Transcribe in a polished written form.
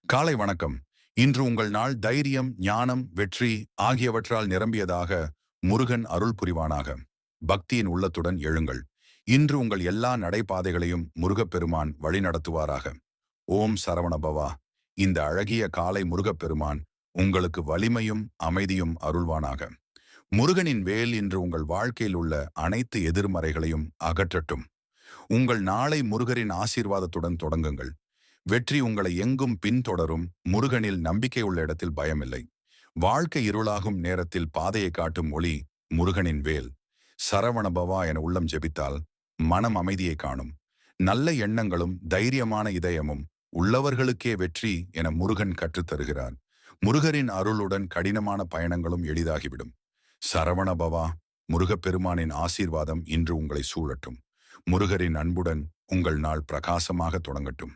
காலை வணக்கம். இன்று உங்கள் நாள் தைரியம், ஞானம், வெற்றி ஆகியவற்றால் நிரம்பியதாக முருகன் அருள் புரிவானாக. பக்தியின் உள்ளத்துடன் எழுங்கள். இன்று உங்கள் எல்லா நடைபாதைகளையும் முருகப்பெருமான் வழிநடத்துவாராக. ஓம் சரவணபவா. இந்த அழகிய காலை முருகப்பெருமான் உங்களுக்கு வலிமையும் அமைதியும் அருள்வானாக. முருகனின் வேல் இன்று உங்கள் வாழ்க்கையில் உள்ள அனைத்து எதிர்மறைகளையும் அகற்றட்டும். உங்கள் நாளை முருகரின் ஆசீர்வாதத்துடன் தொடங்குங்கள். வெற்றி உங்களை எங்கும் பின்தொடரும். முருகனில் நம்பிக்கை உள்ள இடத்தில் பயமில்லை. வாழ்க்கை இருளாகும் நேரத்தில் பாதையை காட்டும் ஒளி முருகனின் வேல். சரவணபவா என உள்ளம் ஜெபித்தால் மனம் அமைதியை காணும். நல்ல எண்ணங்களும் தைரியமான இதயமும் உள்ளவர்களுக்கே வெற்றி என முருகன் கற்றுத்தருகிறார். முருகரின் அருளுடன் கடினமான பயணங்களும் எளிதாகிவிடும். சரவணபவா. முருகப்பெருமானின் ஆசீர்வாதம் இன்று உங்களை சூழட்டும். முருகரின் அன்புடன் உங்கள் நாள் பிரகாசமாக தொடங்கட்டும்.